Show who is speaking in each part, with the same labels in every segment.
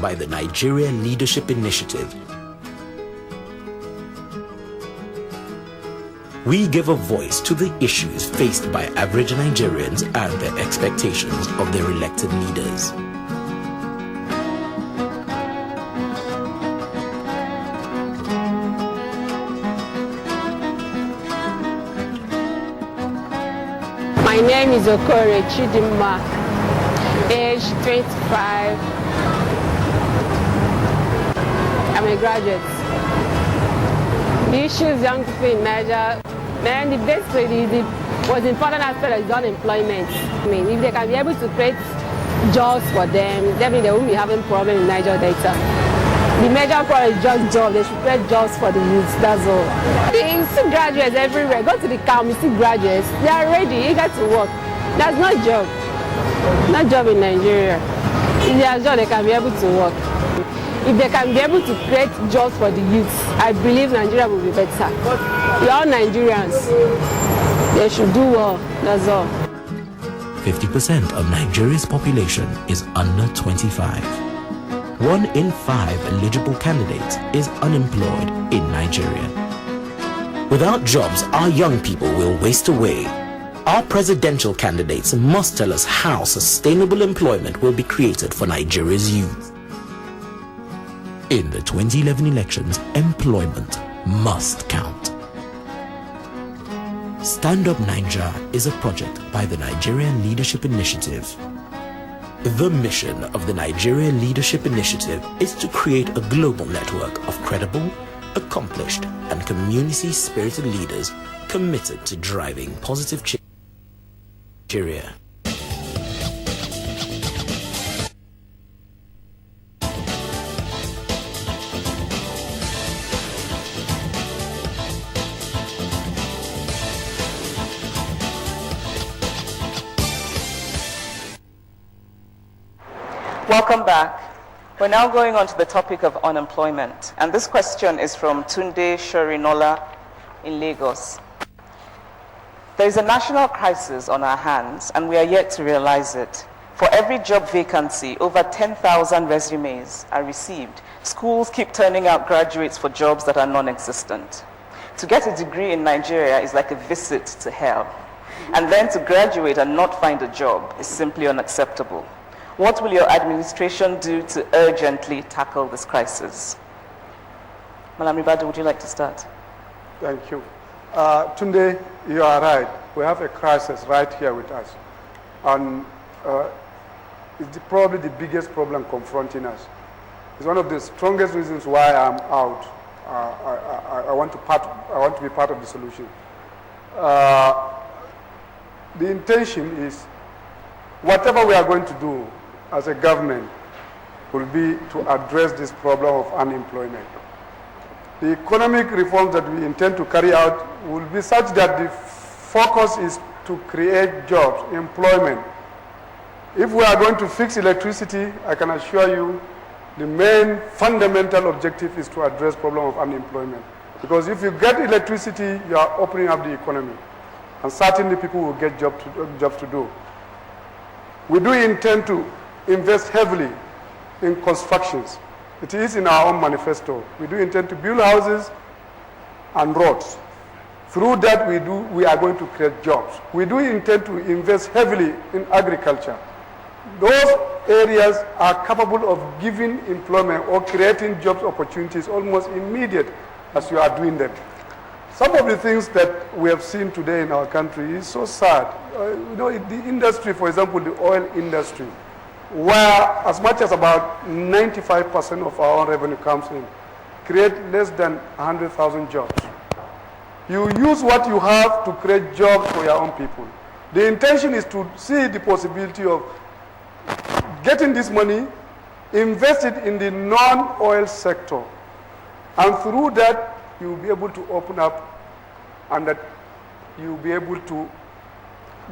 Speaker 1: by the Nigeria Leadership Initiative. We give a voice to the issues faced by average Nigerians and their expectations of their elected leaders.
Speaker 2: My name is Chimamanda, age 25. I'm a graduate. The issues young people in Nigeria, man, the most important aspect is unemployment. I mean, if they can be able to create jobs for them, definitely they won't be having problems in Niger Delta. The major problem is just jobs. They should create jobs for the youth, that's all. You see graduates everywhere. Go to the camp, you see graduates. They are ready, eager to work. That's not job. Not job in Nigeria. If they are job, they can be able to work. If they can be able to create jobs for the youth, I believe Nigeria will be better. We are all Nigerians. They should do well, that's all.
Speaker 1: 50% of Nigeria's population is under 25. 1 in 5 eligible candidates is unemployed in Nigeria. Without jobs, our young people will waste away. Our presidential candidates must tell us how sustainable employment will be created for Nigeria's youth. In the 2011 elections, employment must count. Stand Up Niger is a project by the Nigerian Leadership Initiative. The mission of the Nigeria Leadership Initiative is to create a global network of credible, accomplished, and community-spirited leaders committed to driving positive change in Nigeria.
Speaker 3: Welcome back. We're now going on to the topic of unemployment. And this question is from Tunde Shorinola in Lagos. There is a national crisis on our hands, and we are yet to realize it. For every job vacancy, over 10,000 resumes are received. Schools keep turning out graduates for jobs that are non-existent. To get a degree in Nigeria is like a visit to hell. And then to graduate and not find a job is simply unacceptable. What will your administration do to urgently tackle this crisis? Malam Ribadu, would you like to start?
Speaker 4: Thank you. Tunde, you are right. We have a crisis right here with us. And it's probably the biggest problem confronting us. It's one of the strongest reasons why I'm out. I want to be part of the solution. The intention is whatever we are going to do as a government will be to address this problem of unemployment. The economic reforms that we intend to carry out will be such that the focus is to create jobs, employment. If we are going to fix electricity, I can assure you the main fundamental objective is to address the problem of unemployment. Because if you get electricity, you are opening up the economy. And certainly people will get jobs to do. We do intend to invest heavily in constructions. It is in our own manifesto. We do intend to build houses and roads. Through that, we are going to create jobs. We do intend to invest heavily in agriculture. Those areas are capable of giving employment or creating job opportunities almost immediate as you are doing them. Some of the things that we have seen today in our country is so sad. The industry, for example, the oil industry, where as much as about 95% of our own revenue comes in, create less than 100,000 jobs. You use what you have to create jobs for your own people. The intention is to see the possibility of getting this money, invest it in the non-oil sector, and through that, you will be able to open up and that you will be able to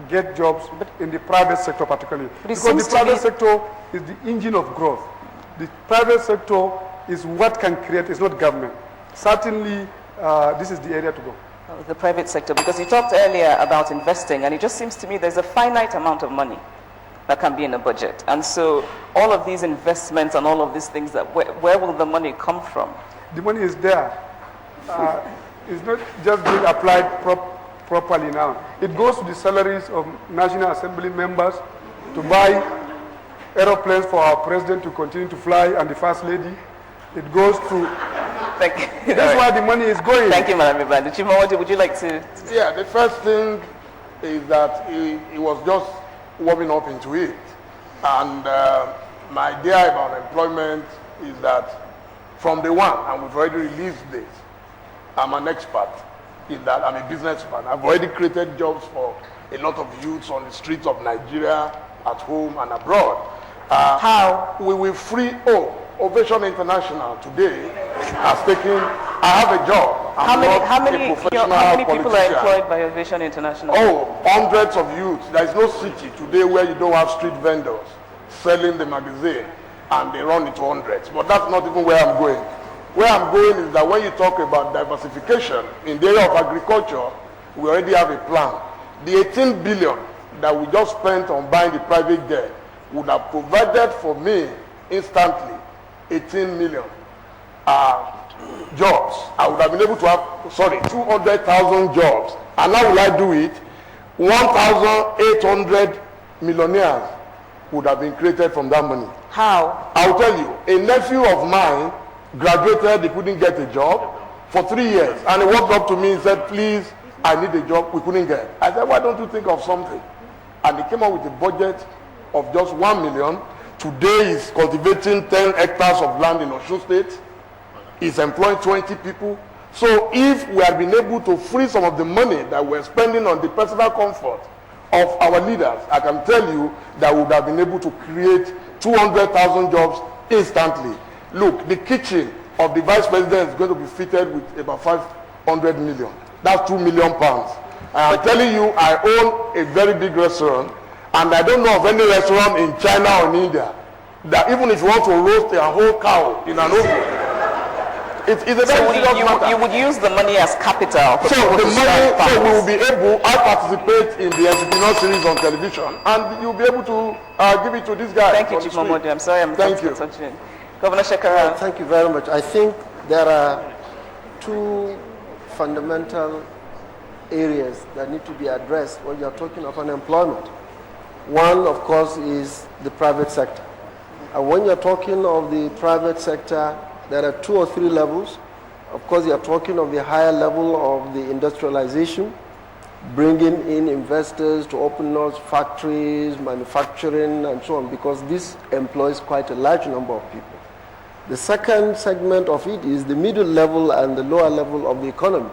Speaker 4: get jobs in the private sector particularly. Because the private sector is the engine of growth. The private sector is what can create, it's not government. Certainly, this is the area to go.
Speaker 3: The private sector, because you talked earlier about investing, and it just seems to me there's a finite amount of money. that can be in a budget. And so all of these investments and all of these things, where will the money come from?
Speaker 4: The money is there. It's not just being applied properly now. It goes to the salaries of National Assembly members to buy aeroplanes for our president to continue to fly and the First Lady. It goes to...
Speaker 3: Thank you.
Speaker 4: That's why the money is going.
Speaker 3: Thank you, Madam Ibandi. Chimamanda, would you like to...
Speaker 5: Yeah, the first thing is that he was just warming up into it. And my idea about employment is that from day one, and we've already released this, I'm an expert in that. I'm a businessman. I've already created jobs for a lot of youths on the streets of Nigeria, at home and abroad.
Speaker 3: How?
Speaker 5: We will free Ovation International today has taken, I have a job.
Speaker 3: How many people are employed by Ovation International?
Speaker 5: Oh, hundreds of youths. There is no city today where you don't have street vendors selling the magazine, and they run into hundreds. But that's not even where I'm going. Where I'm going is that when you talk about diversification in the area of agriculture, we already have a plan. The 18 billion that we just spent on buying the private jet would have provided for me instantly 18 million jobs. I would have been able to have, 200,000 jobs. And how will I do it? 1,800 millionaires would have been created from that money.
Speaker 3: How?
Speaker 5: I'll tell you, a nephew of mine graduated, he couldn't get a job for 3 years. And he walked up to me and said, please, I need a job. We couldn't get. I said, why don't you think of something? And he came up with a budget of just 1 million. Today he's cultivating 10 hectares of land in Osun State. He's employing 20 people. So if we had been able to free some of the money that we're spending on the personal comfort of our leaders, I can tell you that we would have been able to create 200,000 jobs instantly. Look, the kitchen of the vice president is going to be fitted with about 500 million. That's 2 million pounds. I'm telling you, I own a very big restaurant, and I don't know of any restaurant in China or in India that even if you want to roast a whole cow in an oven, it's a very serious matter.
Speaker 3: You would use the money as capital.
Speaker 5: So the money, so we will be able, I participate in the entrepreneur series on television, and you'll be able to give it to this guy.
Speaker 3: Thank you, Chief Mahmoud. I'm sorry,
Speaker 5: Thank you.
Speaker 3: Governor Shekara.
Speaker 6: Thank you very much. I think there are two fundamental areas that need to be addressed when you're talking of unemployment. One, of course, is the private sector. And when you're talking of the private sector, there are 2 or 3 levels. Of course, you're talking of the higher level of the industrialization, bringing in investors to open up factories, manufacturing, and so on, because this employs quite a large number of people. The second segment of it is the middle level and the lower level of the economy.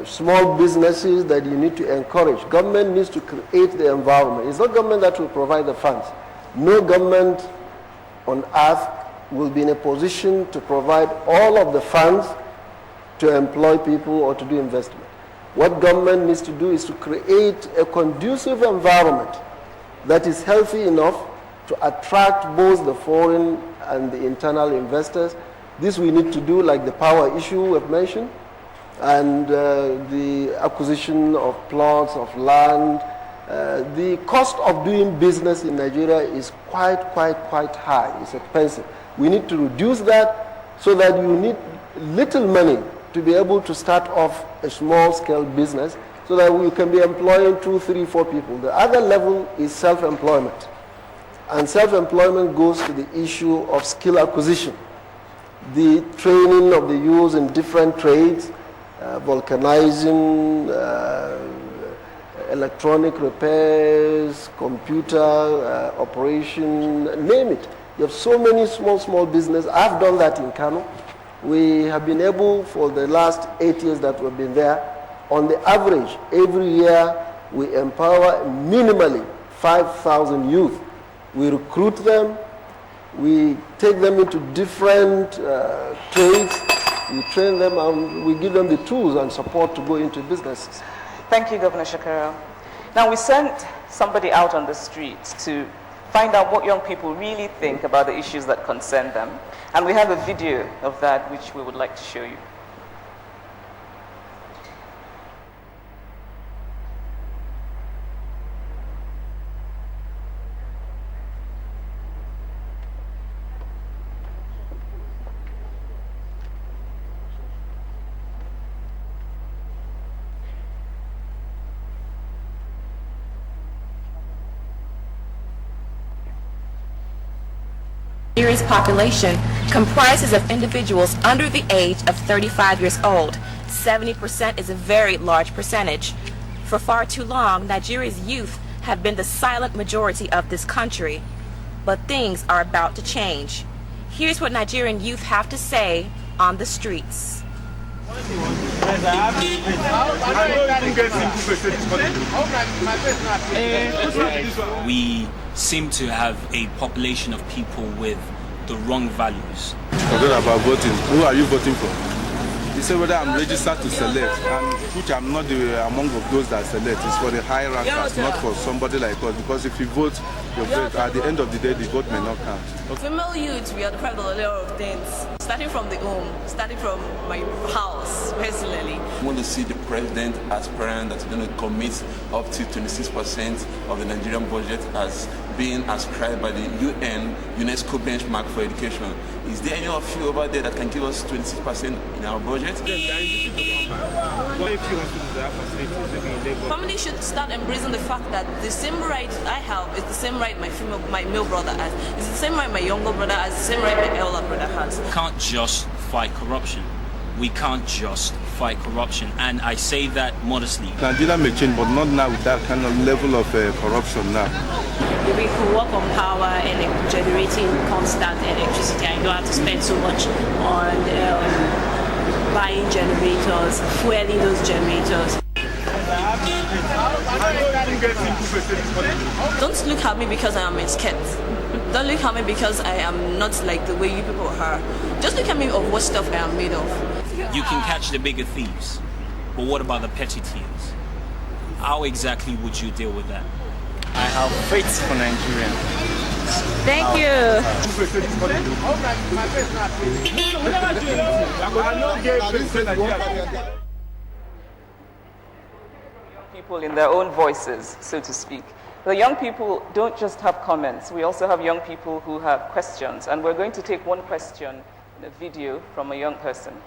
Speaker 6: Small businesses that you need to encourage. Government needs to create the environment. It's not government that will provide the funds. No government on earth will be in a position to provide all of the funds to employ people or to do investment. What government needs to do is to create a conducive environment that is healthy enough to attract both the foreign and the internal investors. This we need to do, like the power issue we've mentioned, and the acquisition of plots of land. The cost of doing business in Nigeria is quite high. It's expensive. We need to reduce that so that you need little money to be able to start off a small-scale business so that we can be employing 2, 3, 4 people. The other level is self-employment. And self-employment goes to the issue of skill acquisition, the training of the youth in different trades, vulcanizing, electronic repairs, computer operation, name it. You have so many small business. I've done that in Kano. We have been able, for the last 8 years that we've been there, on the average, every year we empower minimally 5,000 youth. We recruit them, we take them into different trades, we train them, and we give them the tools and support to go into businesses.
Speaker 3: Thank you, Governor Shekara. Now, we sent somebody out on the streets to find out what young people really think about the issues that concern them. And we have a video of that which we would like to show you.
Speaker 7: Nigeria's population comprises of individuals under the age of 35 years old. 70% is a very large percentage. For far too long, Nigeria's youth have been the silent majority of this country. But things are about to change. Here's what Nigerian youth have to say on the streets.
Speaker 8: We seem to have a population of people with the wrong values.
Speaker 9: Forget about voting. Who are you voting for? You say whether I'm registered to select, and which I'm not among of those that select. It's for the high rankers, not for somebody like us. Because if you vote, your vote, at the end of the day, the vote may not count.
Speaker 10: Female youth, we are deprived of a lot of things. Starting from the home, starting from my house, personally.
Speaker 11: I want to see the president aspirant that's going to commit up to 26% of the Nigerian budget as being ascribed by the UN UNESCO benchmark for education. Is there any of you over there that can give us 26% in our budget?
Speaker 10: Family should start embracing the fact that the same right I have is the same right my male brother has. It's the same right my younger brother has, the same right my elder brother has.
Speaker 8: We can't just fight corruption. We can't just fight corruption, and I say that modestly.
Speaker 9: Nigeria may change, but not now with that kind of level of corruption now.
Speaker 10: We can work on power and generating constant electricity. I don't have to spend so much on buying generators, fueling those generators. Don't look at me because I am a skirt. Don't look at me because I am not like the way you people are. Just look at me of what stuff I am made of.
Speaker 8: You can catch the bigger thieves, but what about the petty thieves? How exactly would you deal with that?
Speaker 12: I have faith for Nigeria.
Speaker 2: Thank you.
Speaker 3: People in their own voices, so to speak. The young people don't just have comments. We also have young people who have questions. And we're going to take one question in a video from a young person.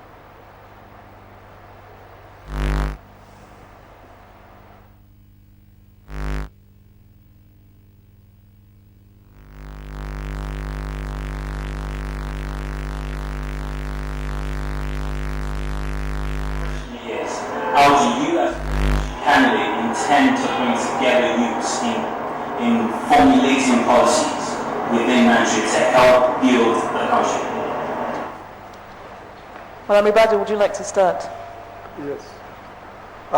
Speaker 8: How do you as a candidate intend to bring together youths in formulating policies within Nigeria to help build the country?
Speaker 3: Well, Amibade, would you like to start?
Speaker 4: Yes. I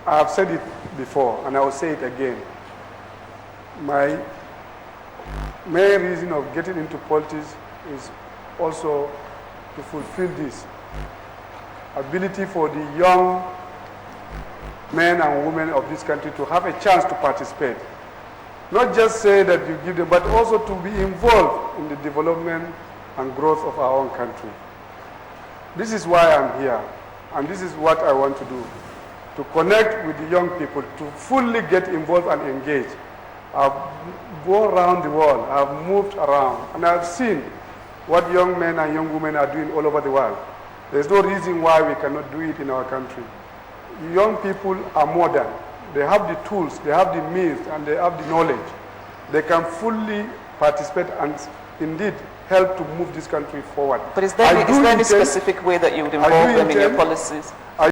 Speaker 4: have said it before, and I will say it again. My main reason of getting into politics is also to fulfill this ability for the young men and women of this country to have a chance to participate. Not just say that you give them, but also to be involved in the development and growth of our own country. This is why I'm here, and this is what I want to do, to connect with the young people, to fully get involved and engage. I've gone around the world, I've moved around, and I've seen what young men and young women are doing all over the world. There's no reason why we cannot do it in our country. Young people are modern. They have the tools, they have the means, and they have the knowledge. They can fully participate and indeed help to move this country forward.
Speaker 3: But is there any specific way that you would involve them in your policies?